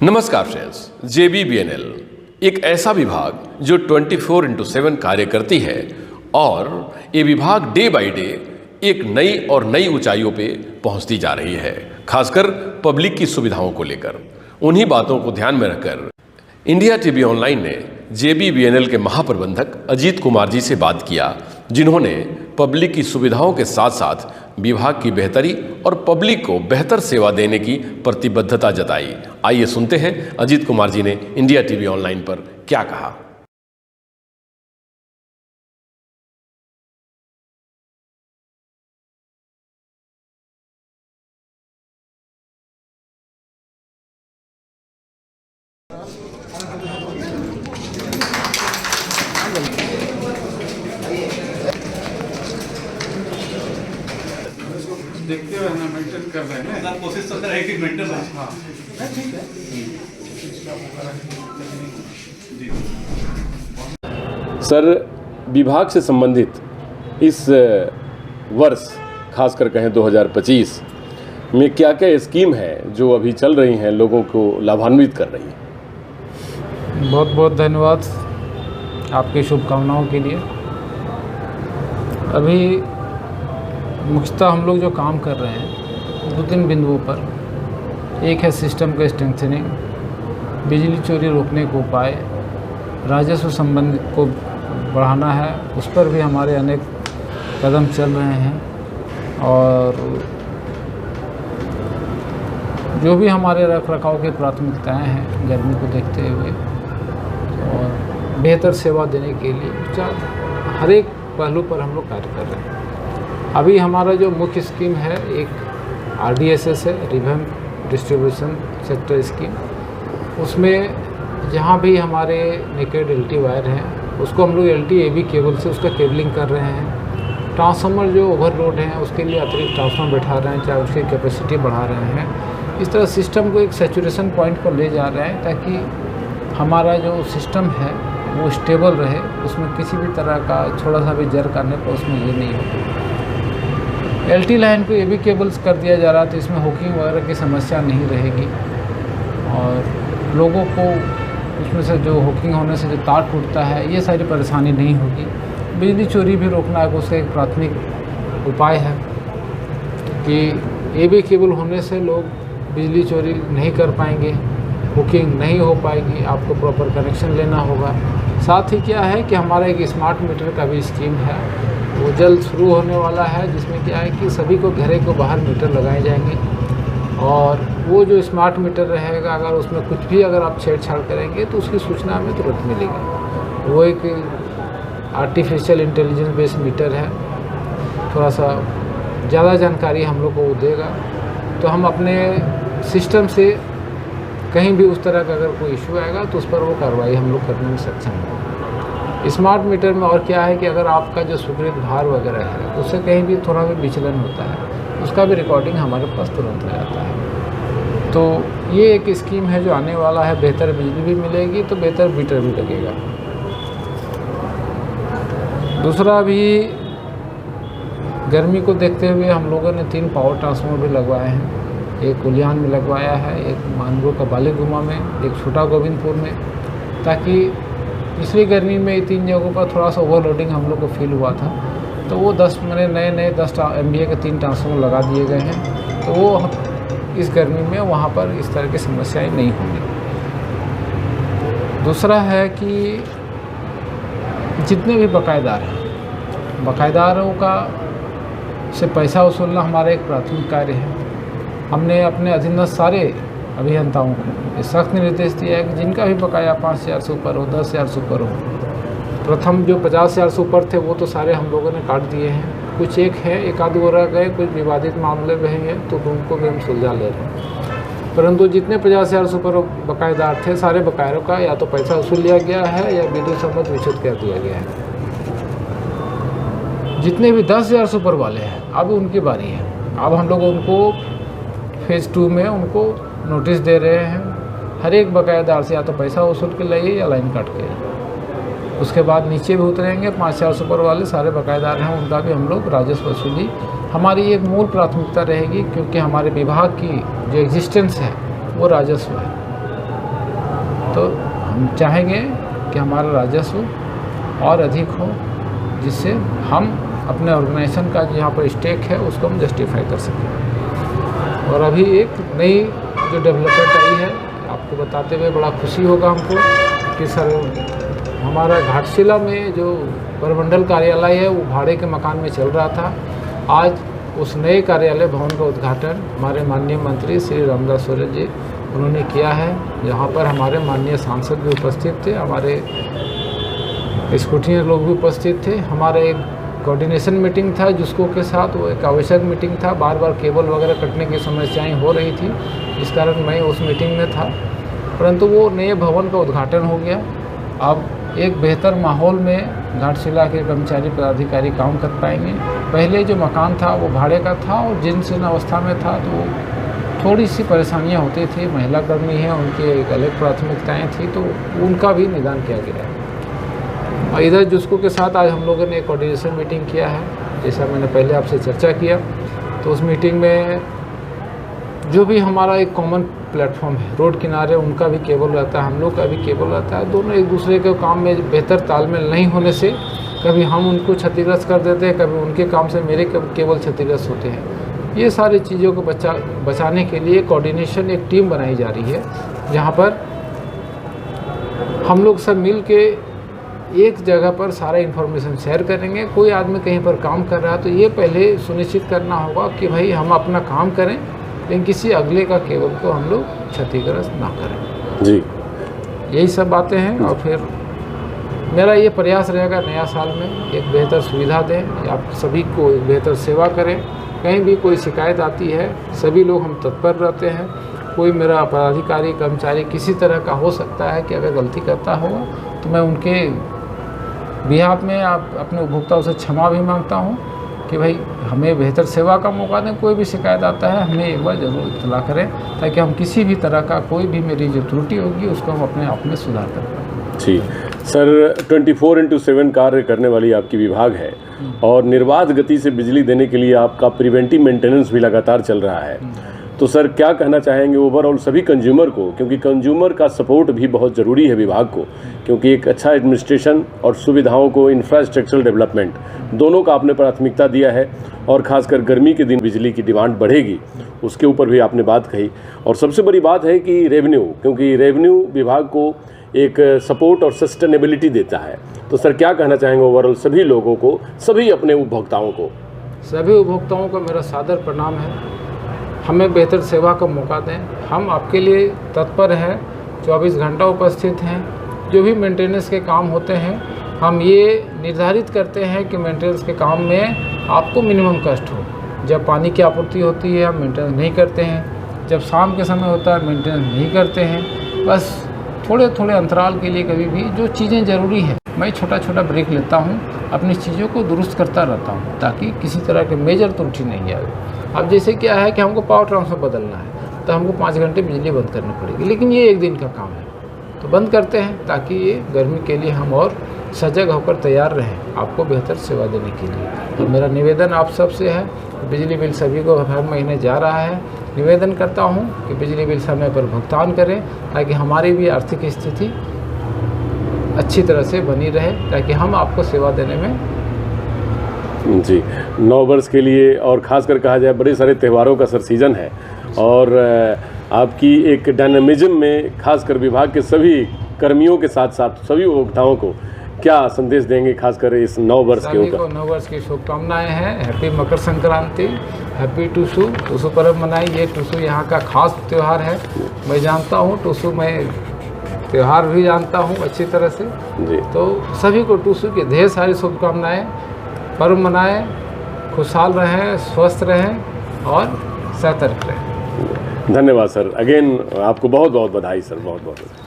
नमस्कार friends, JBBNL एक ऐसा विभाग जो 24/7 कार्य करती है और ये विभाग डे बाय डे एक नई और नई ऊंचाइयों पे पहुंचती जा रही है, खासकर पब्लिक की सुविधाओं को लेकर। उन्हीं बातों को ध्यान में रखकर इंडिया टीवी ऑनलाइन ने JBBNL के महाप्रबंधक अजीत कुमार जी से बात किया, जिन्होंने पब्लिक की सुविधाओं के साथ साथ विभाग की बेहतरी और पब्लिक को बेहतर सेवा देने की प्रतिबद्धता जताई। आइए सुनते हैं अजीत कुमार जी ने इंडिया टीवी ऑनलाइन पर क्या कहा। देखते हुए ना मेंटेन कर रहे हैं ना, कोशिश तो कर रहे हैं कि मेंटेन रहे। हाँ ठीक है। सर, विभाग से संबंधित इस वर्ष खासकर कहें 2025 में क्या क्या स्कीम है जो अभी चल रही हैं, लोगों को लाभान्वित कर रही हैं? बहुत बहुत धन्यवाद आपकी शुभकामनाओं के लिए। अभी मुख्यतः हम लोग जो काम कर रहे हैं 2-3 बिंदुओं पर। एक है सिस्टम का स्ट्रेंथनिंग, बिजली चोरी रोकने के उपाय, राजस्व संबंधित को बढ़ाना है, उस पर भी हमारे अनेक कदम चल रहे हैं। और जो भी हमारे रख रखाव की प्राथमिकताएं हैं गर्मी को देखते हुए और बेहतर सेवा देने के लिए हर एक पहलू पर हम लोग कार्य कर रहे हैं। अभी हमारा जो मुख्य स्कीम है एक RDSS है, रिवैम्प डिस्ट्रीब्यूशन सेक्टर स्कीम। उसमें जहाँ भी हमारे नेकेड LT वायर हैं उसको हम लोग LT AB केबल से उसका केबलिंग कर रहे हैं। ट्रांसफार्मर जो ओवरलोड हैं उसके लिए अतिरिक्त ट्रांसफार्मर बैठा रहे हैं, चाहे उसकी कैपेसिटी बढ़ा रहे हैं। इस तरह सिस्टम को एक सैचुरेशन पॉइंट पर ले जा रहे हैं ताकि हमारा जो सिस्टम है वो स्टेबल रहे, उसमें किसी भी तरह का थोड़ा सा भी जर्क आने पर उसमें ये नहीं हो। LT लाइन को AB केबल्स कर दिया जा रहा है तो इसमें हुकिंग वगैरह की समस्या नहीं रहेगी और लोगों को उसमें से जो हुकिंग होने से जो तार टूटता है ये सारी परेशानी नहीं होगी। बिजली चोरी भी रोकना है, उसका एक प्राथमिक उपाय है कि AB केबल होने से लोग बिजली चोरी नहीं कर पाएंगे, हुकिंग नहीं हो पाएगी, आपको प्रॉपर कनेक्शन लेना होगा। साथ ही क्या है कि हमारा एक स्मार्ट मीटर का भी स्कीम है, वो जल्द शुरू होने वाला है, जिसमें क्या है कि सभी को घरे को बाहर मीटर लगाए जाएंगे और वो जो स्मार्ट मीटर रहेगा अगर उसमें कुछ भी अगर आप छेड़छाड़ करेंगे तो उसकी सूचना हमें तुरंत मिलेगी। वो एक आर्टिफिशियल इंटेलिजेंस बेस्ड मीटर है, थोड़ा सा ज़्यादा जानकारी हम लोग को वो देगा तो हम अपने सिस्टम से कहीं भी उस तरह का अगर कोई इशू आएगा तो उस पर वो कार्रवाई हम लोग करने में सक्षम होंगे। स्मार्ट मीटर में और क्या है कि अगर आपका जो स्वीकृत भार वगैरह है उससे कहीं भी थोड़ा भी विचलन होता है उसका भी रिकॉर्डिंग हमारे पास तुरंत आ जाता है। तो ये एक स्कीम है जो आने वाला है। बेहतर बिजली भी मिलेगी तो बेहतर मीटर भी लगेगा। दूसरा भी गर्मी को देखते हुए हम लोगों ने 3 पावर ट्रांसफार्मर भी लगवाए हैं। एक कुलियान में लगवाया है, एक मानगो का बालीगुमा में, एक छोटा गोविंदपुर में, ताकि पिछली गर्मी में 3 जगहों पर थोड़ा सा ओवरलोडिंग हम लोग को फील हुआ था तो वो 10 नए 10 MVA के 3 ट्रांसफार्मर लगा दिए गए हैं तो वो इस गर्मी में वहाँ पर इस तरह की समस्याएं नहीं होंगी। दूसरा है कि जितने भी बकायेदार हैं, बकायेदारों का से पैसा वसूलना हमारा एक प्राथमिक कार्य है। हमने अपने अधीनस्थ सारे अभियंताओं को ये सख्त निर्देश दिया है कि जिनका भी बकाया 5,000 से ऊपर हो, 10,000 से ऊपर हो, प्रथम जो 50,000 से ऊपर थे वो तो सारे हम लोगों ने काट दिए हैं। कुछ एक है, एक आध हो रह गए, कुछ विवादित मामले में हैं तो उनको भी हम सुलझा ले रहे हैं। परंतु जितने 50,000 से ऊपर बकायेदार थे सारे बकायरों का या तो पैसा वसूल लिया गया है या विद्युत संबंध विच्छेद कर दिया गया है। जितने भी 10,000 से ऊपर वाले हैं अब उनकी बारी है। अब हम लोग उनको फेज़ 2 में उनको नोटिस दे रहे हैं। हर एक बकायेदार से या तो पैसा वसूल के लाइए या लाइन काट के। उसके बाद नीचे भी उतरेंगे 5,000 से ऊपर वाले सारे बकायेदार हैं उनका भी हम लोग राजस्व वसूली हमारी एक मूल प्राथमिकता रहेगी, क्योंकि हमारे विभाग की जो एग्जिस्टेंस है वो राजस्व है। तो हम चाहेंगे कि हमारा राजस्व और अधिक हो, जिससे हम अपने ऑर्गेनाइजेशन का जो यहाँ पर स्टेक है उसको हम जस्टिफाई कर सकें। और अभी एक नई जो डेवलपमेंट आई है, आपको बताते हुए बड़ा खुशी होगा हमको कि सर हमारा घाटशिला में जो प्रमंडल कार्यालय है वो भाड़े के मकान में चल रहा था। आज उस नए कार्यालय भवन का उद्घाटन हमारे माननीय मंत्री श्री रामदास सोरेन जी उन्होंने किया है, जहाँ पर हमारे माननीय सांसद भी उपस्थित थे, हमारे स्कूटियर लोग भी उपस्थित थे। हमारा एक कोऑर्डिनेशन मीटिंग था जिसको के साथ वो एक आवश्यक मीटिंग था, बार बार केबल वगैरह कटने की समस्याएं हो रही थी, इस कारण मैं उस मीटिंग में था। परंतु वो नए भवन का उद्घाटन हो गया। अब एक बेहतर माहौल में घाटशिला के कर्मचारी पदाधिकारी काम कर पाएंगे। पहले जो मकान था वो भाड़े का था और जीर्ण अवस्था में था, तो थोड़ी सी परेशानियां होती थी। महिला कर्मी हैं, उनकी एक अलग प्राथमिकताएं थी, तो उनका भी निदान किया गया है। और इधर जिसको के साथ आज हम लोगों ने एक कोऑर्डिनेशन मीटिंग किया है, जैसा मैंने पहले आपसे चर्चा किया, तो उस मीटिंग में जो भी हमारा एक कॉमन प्लेटफॉर्म है, रोड किनारे उनका भी केबल रहता है, हम लोग का भी केबल रहता है। दोनों एक दूसरे के काम में बेहतर तालमेल नहीं होने से कभी हम उनको क्षतिग्रस्त कर देते हैं, कभी उनके काम से मेरे केबल क्षतिग्रस्त होते हैं। ये सारी चीज़ों को बचाने के लिए कोऑर्डिनेशन एक टीम बनाई जा रही है, जहाँ पर हम लोग सब मिल के एक जगह पर सारा इन्फॉर्मेशन शेयर करेंगे। कोई आदमी कहीं पर काम कर रहा है तो ये पहले सुनिश्चित करना होगा कि भाई हम अपना काम करें, लेकिन किसी अगले का केबल को हम लोग क्षतिग्रस्त ना करें। जी, यही सब बातें हैं। और फिर मेरा ये प्रयास रहेगा नया साल में एक बेहतर सुविधा दें, आप सभी को एक बेहतर सेवा करें। कहीं भी कोई शिकायत आती है, सभी लोग हम तत्पर रहते हैं। कोई मेरा पदाधिकारी कर्मचारी किसी तरह का हो सकता है कि अगर गलती करता होगा तो मैं उनके बिहाफ में आप अपने उपभोक्ताओं से क्षमा भी मांगता हूं कि भाई हमें बेहतर सेवा का मौका दें। कोई भी शिकायत आता है हमें एक बार ज़रूर इत्तला करें, ताकि हम किसी भी तरह का कोई भी मेरी जो त्रुटि होगी उसको हम अपने आप में सुधार कर पाएँ। जी सर, 24/7 कार्य करने वाली आपकी विभाग है और निर्बाध गति से बिजली देने के लिए आपका प्रिवेंटिव मेंटेनेंस भी लगातार चल रहा है। तो सर क्या कहना चाहेंगे ओवरऑल सभी कंज्यूमर को, क्योंकि कंज्यूमर का सपोर्ट भी बहुत ज़रूरी है विभाग को, क्योंकि एक अच्छा एडमिनिस्ट्रेशन और सुविधाओं को इंफ्रास्ट्रक्चरल डेवलपमेंट दोनों का आपने प्राथमिकता दिया है। और खासकर गर्मी के दिन बिजली की डिमांड बढ़ेगी, उसके ऊपर भी आपने बात कही। और सबसे बड़ी बात है कि रेवेन्यू, क्योंकि रेवेन्यू विभाग को एक सपोर्ट और सस्टेनेबिलिटी देता है। तो सर क्या कहना चाहेंगे ओवरऑल सभी लोगों को, सभी अपने उपभोक्ताओं को? सभी उपभोक्ताओं को मेरा सादर प्रणाम है। हमें बेहतर सेवा का मौका दें, हम आपके लिए तत्पर हैं, 24 घंटा उपस्थित हैं। जो भी मेंटेनेंस के काम होते हैं हम ये निर्धारित करते हैं कि मेंटेनेंस के काम में आपको मिनिमम कष्ट हो। जब पानी की आपूर्ति होती है हम मेंटेनेंस नहीं करते हैं, जब शाम के समय होता है मेंटेनेंस नहीं करते हैं। बस थोड़े थोड़े अंतराल के लिए कभी भी जो चीज़ें ज़रूरी है मैं छोटा छोटा ब्रेक लेता हूँ, अपनी चीज़ों को दुरुस्त करता रहता हूँ, ताकि किसी तरह के मेजर त्रुटि नहीं आए। अब जैसे क्या है कि हमको पावर ट्रांसफर बदलना है तो हमको 5 घंटे बिजली बंद करनी पड़ेगी, लेकिन ये एक दिन का काम है तो बंद करते हैं, ताकि ये गर्मी के लिए हम और सजग होकर तैयार रहें आपको बेहतर सेवा देने के लिए। तो मेरा निवेदन आप सब से है, बिजली बिल सभी को हर महीने जा रहा है, निवेदन करता हूं कि बिजली बिल समय पर भुगतान करें, ताकि हमारी भी आर्थिक स्थिति अच्छी तरह से बनी रहे, ताकि हम आपको सेवा देने में जी। नव वर्ष के लिए और ख़ासकर कहा जाए बड़े सारे त्योहारों का सर सीज़न है, और आपकी एक डायनामिज्म में खासकर विभाग के सभी कर्मियों के साथ साथ सभी उपभोक्ताओं को क्या संदेश देंगे, खासकर इस नव वर्ष के ऊपर? नव वर्ष की शुभकामनाएं हैं। Happy Makar Sankranti, happy Tusu. टूसू पर्व मनाइए। टूसू यहाँ का खास त्यौहार है, मैं जानता हूँ टूसू, मैं त्यौहार भी जानता हूँ अच्छी तरह से जी। तो सभी को टूसू की ढेर सारी शुभकामनाएं। पर्व मनाएं, खुशहाल रहें, स्वस्थ रहें और सतर्क रहें। धन्यवाद सर, अगेन आपको बहुत बहुत बधाई सर, बहुत बहुत।